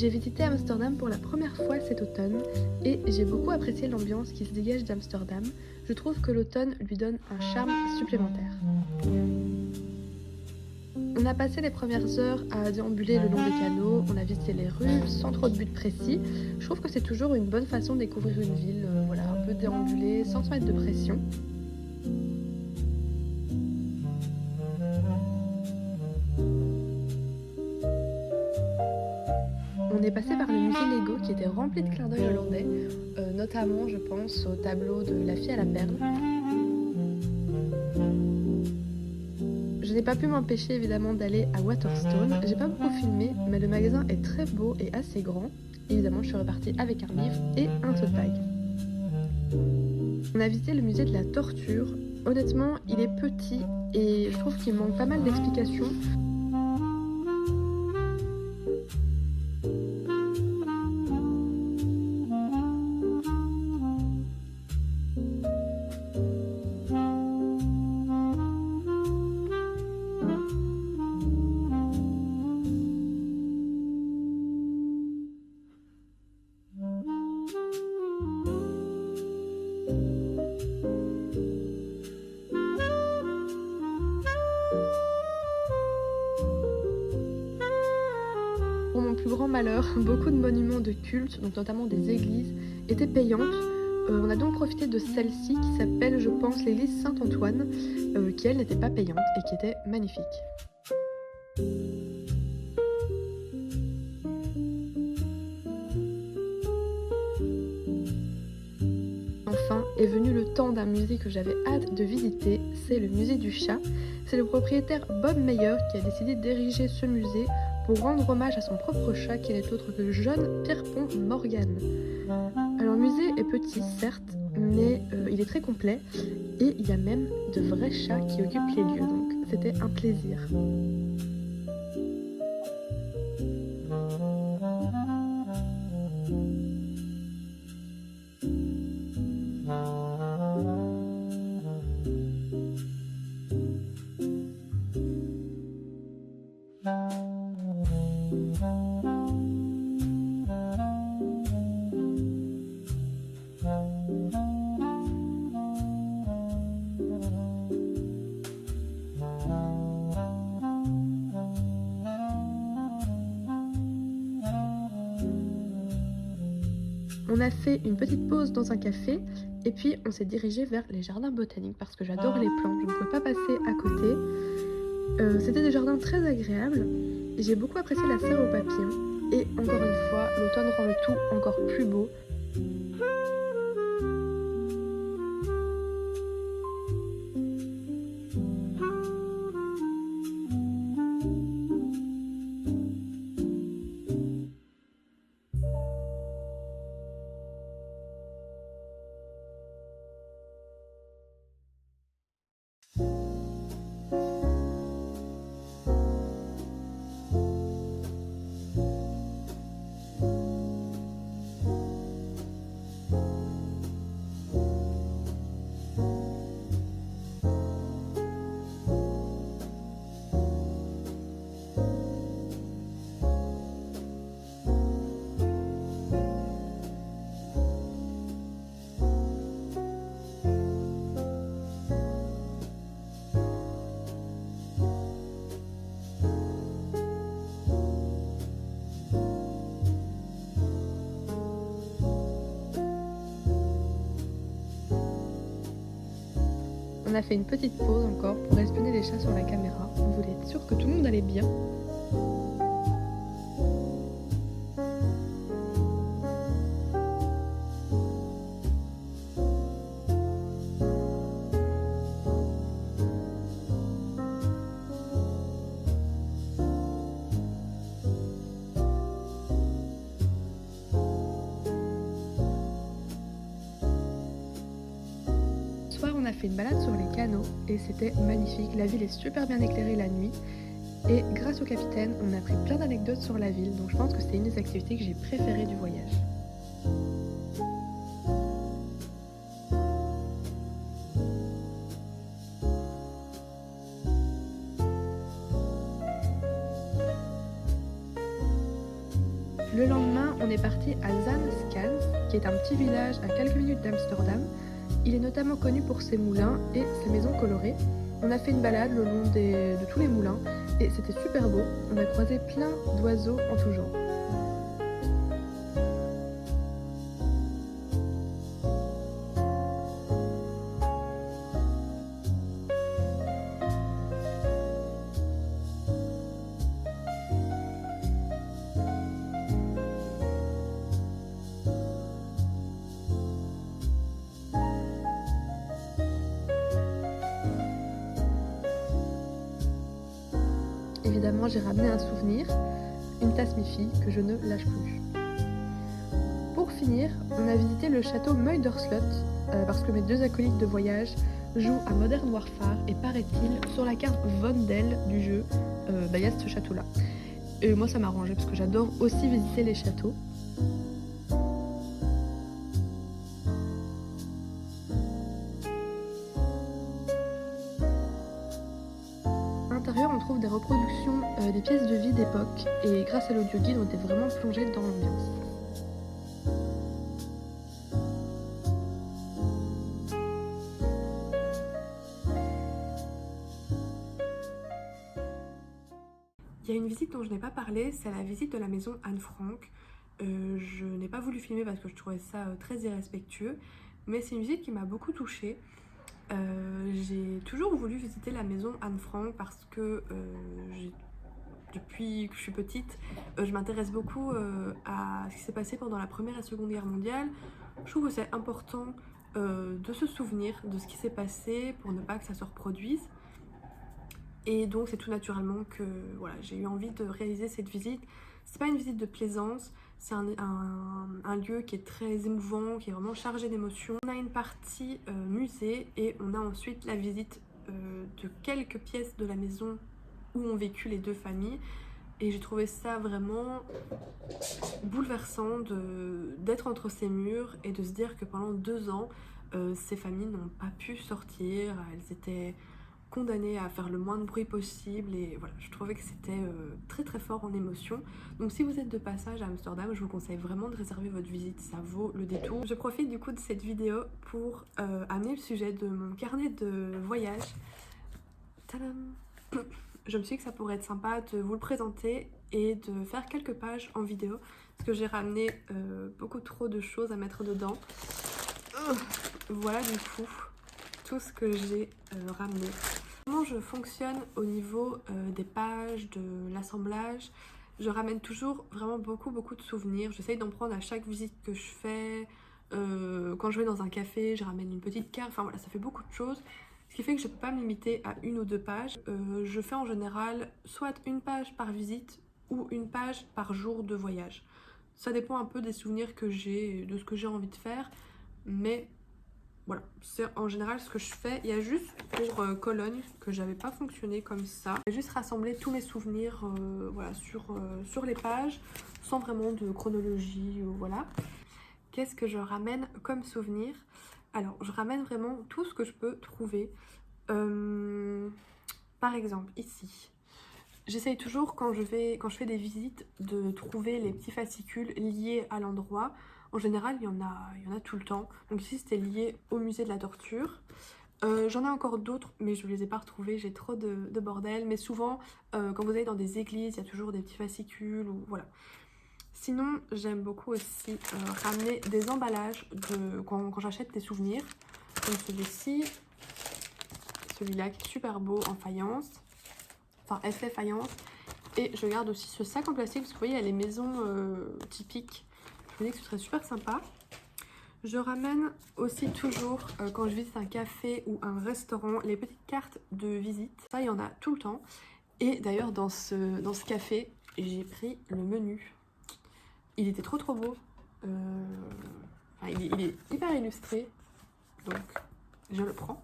J'ai visité Amsterdam pour la première fois cet automne et j'ai beaucoup apprécié l'ambiance qui se dégage d'Amsterdam. Je trouve que l'automne lui donne un charme supplémentaire. On a passé les premières heures à déambuler le long des canaux, on a visité les rues sans trop de but précis. Je trouve que c'est toujours une bonne façon de découvrir une ville, voilà, un peu déambuler sans se mettre de pression. On est passé par le musée Lego qui était rempli de clins d'œil hollandais, notamment je pense au tableau de La fille à la perle. Je n'ai pas pu m'empêcher évidemment d'aller à Waterstone. J'ai pas beaucoup filmé, mais le magasin est très beau et assez grand. Évidemment, je suis repartie avec un livre et un tote bag. On a visité le musée de la torture. Honnêtement, il est petit et je trouve qu'il manque pas mal d'explications. Pour mon plus grand malheur, beaucoup de monuments de culte, donc notamment des églises, étaient payantes. On a donc profité de celle-ci qui s'appelle, je pense, l'église Saint-Antoine, qui elle n'était pas payante et qui était magnifique. Enfin est venu le temps d'un musée que j'avais hâte de visiter, c'est le musée du chat. C'est le propriétaire Bob Meyer qui a décidé d'ériger ce musée pour rendre hommage à son propre chat qui n'est autre que le jeune Pierpont Morgan. Alors le musée est petit certes, mais il est très complet et il y a même de vrais chats qui occupent les lieux, donc c'était un plaisir. On a fait une petite pause dans un café et puis on s'est dirigé vers les jardins botaniques parce que j'adore les plantes, je ne pouvais pas passer à côté. C'était des jardins très agréables et j'ai beaucoup apprécié la serre aux papillons. Et encore une fois, l'automne rend le tout encore plus beau. On a fait une petite pause encore pour espionner les chats sur la caméra. On voulait être sûr que tout le monde allait bien. On a fait une balade sur les canaux et c'était magnifique. La ville est super bien éclairée la nuit et grâce au capitaine, on a appris plein d'anecdotes sur la ville, donc je pense que c'est une des activités que j'ai préférées du voyage. Le lendemain, on est parti à Zaanstad, qui est un petit village à quelques minutes d'Amsterdam. Il est notamment connu pour ses moulins et ses maisons colorées. On a fait une balade le long de tous les moulins et c'était super beau. On a croisé plein d'oiseaux en tout genre. Évidemment, j'ai ramené un souvenir, une tasse mi-fille que je ne lâche plus. Pour finir, on a visité le château Muiderslot parce que mes 2 acolytes de voyage jouent à Modern Warfare et paraît-il, sur la carte Vondel du jeu, il y a ce château-là. Et moi, ça m'a arrangé parce que j'adore aussi visiter les châteaux. À l'intérieur, on trouve des reproductions des pièces de vie d'époque et grâce à l'audio guide, on était vraiment plongé dans l'ambiance. Il y a une visite dont je n'ai pas parlé, c'est la visite de la maison Anne Frank. Je n'ai pas voulu filmer parce que je trouvais ça très irrespectueux, mais c'est une visite qui m'a beaucoup touchée. J'ai toujours voulu visiter la maison Anne Frank parce que depuis que je suis petite, je m'intéresse beaucoup à ce qui s'est passé pendant la Première et la Seconde Guerre mondiale. Je trouve que c'est important de se souvenir de ce qui s'est passé pour ne pas que ça se reproduise. Et donc c'est tout naturellement que voilà, j'ai eu envie de réaliser cette visite. C'est pas une visite de plaisance, c'est un lieu qui est très émouvant, qui est vraiment chargé d'émotions. On a une partie musée et on a ensuite la visite de quelques pièces de la maison où ont vécu les 2 familles. Et j'ai trouvé ça vraiment bouleversant d'être entre ces murs et de se dire que pendant 2 ans, ces familles n'ont pas pu sortir, elles étaient condamnées à faire le moins de bruit possible et voilà, je trouvais que c'était très très fort en émotion. Donc si vous êtes de passage à Amsterdam, je vous conseille vraiment de réserver votre visite, ça vaut le détour. Je profite du coup de cette vidéo pour amener le sujet de mon carnet de voyage. Tadam! Je me suis dit que ça pourrait être sympa de vous le présenter et de faire quelques pages en vidéo parce que j'ai ramené beaucoup trop de choses à mettre dedans. Voilà du coup tout ce que j'ai ramené. Comment je fonctionne au niveau des pages, de l'assemblage. Je ramène toujours vraiment beaucoup de souvenirs. J'essaye d'en prendre à chaque visite que je fais. Quand je vais dans un café, je ramène une petite carte. Enfin voilà, ça fait beaucoup de choses. Ce qui fait que je ne peux pas me limiter à 1 ou 2 pages. Je fais en général soit 1 page par visite ou 1 page par jour de voyage. Ça dépend un peu des souvenirs que j'ai, de ce que j'ai envie de faire. Mais voilà, c'est en général ce que je fais. Il y a juste pour Cologne que j'avais pas fonctionné comme ça. J'ai juste rassemblé tous mes souvenirs voilà, sur les pages, sans vraiment de chronologie, voilà. Qu'est-ce que je ramène comme souvenir? Alors, je ramène vraiment tout ce que je peux trouver. Par exemple, ici. J'essaye toujours, quand je fais des visites, de trouver les petits fascicules liés à l'endroit. En général, il y en a tout le temps. Donc ici, c'était lié au musée de la torture. J'en ai encore d'autres, mais je ne les ai pas retrouvés. J'ai trop de bordel. Mais souvent, quand vous allez dans des églises, il y a toujours des petits fascicules. Ou, voilà. Sinon, j'aime beaucoup aussi ramener des emballages quand j'achète des souvenirs. Comme celui-ci. Celui-là qui est super beau en faïence. Enfin, effet faïence. Et je garde aussi ce sac en plastique parce que vous voyez, il y a les maisons typiques. Je me dis que ce serait super sympa. Je ramène aussi toujours, quand je visite un café ou un restaurant, les petites cartes de visite. Ça, il y en a tout le temps. Et d'ailleurs, dans ce café, j'ai pris le menu. Il était trop beau. Il est hyper illustré. Donc, je le prends.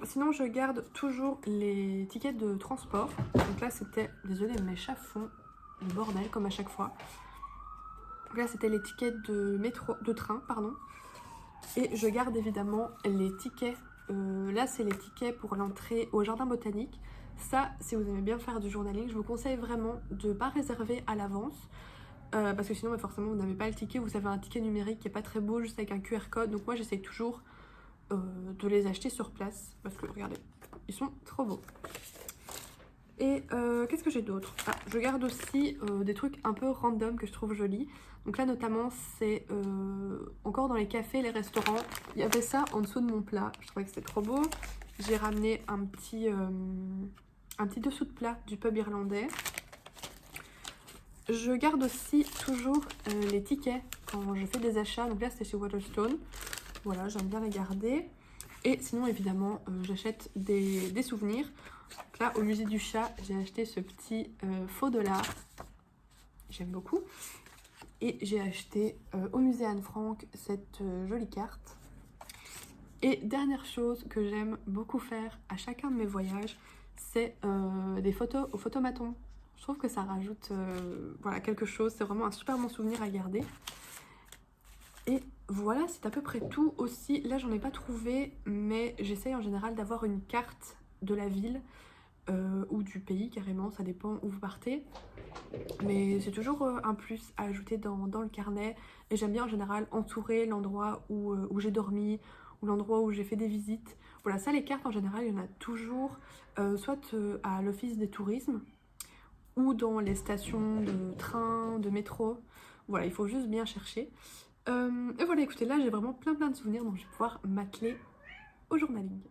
Sinon, je garde toujours les tickets de transport. Donc là, c'était, désolée, mes chats font le bordel comme à chaque fois. Donc là, c'était les tickets de train, pardon. Et je garde évidemment les tickets. Là, c'est les tickets pour l'entrée au jardin botanique. Ça, si vous aimez bien faire du journaling, je vous conseille vraiment de ne pas réserver à l'avance. Parce que sinon bah, forcément vous n'avez pas le ticket, vous avez un ticket numérique qui est pas très beau, juste avec un QR code. Donc moi j'essaye toujours de les acheter sur place parce que regardez, ils sont trop beaux. Et qu'est-ce que j'ai d'autre? Je garde aussi des trucs un peu random que je trouve jolis. Donc là notamment c'est encore dans les cafés, les restaurants. Il y avait ça en dessous de mon plat, je trouvais que c'était trop beau. J'ai ramené un petit dessous de plat du pub irlandais. Je garde aussi toujours les tickets quand je fais des achats. Donc là c'était chez Waterstone. Voilà, j'aime bien les garder. Et sinon évidemment j'achète des souvenirs. Donc là au musée du chat j'ai acheté ce petit faux dollar. J'aime beaucoup. Et j'ai acheté au musée Anne Frank cette jolie carte. Et dernière chose que j'aime beaucoup faire à chacun de mes voyages, c'est des photos au photomaton. Je trouve que ça rajoute voilà, quelque chose, c'est vraiment un super bon souvenir à garder. Et voilà, c'est à peu près tout aussi. Là, j'en ai pas trouvé, mais j'essaye en général d'avoir une carte de la ville ou du pays carrément, ça dépend où vous partez. Mais c'est toujours un plus à ajouter dans le carnet. Et j'aime bien en général entourer l'endroit où j'ai dormi, ou l'endroit où j'ai fait des visites. Voilà, ça les cartes en général, il y en a toujours, soit à l'office des tourismes, ou dans les stations de train, de métro. Voilà, il faut juste bien chercher. Et voilà, écoutez, là j'ai vraiment plein de souvenirs, donc je vais pouvoir m'atteler au journaling.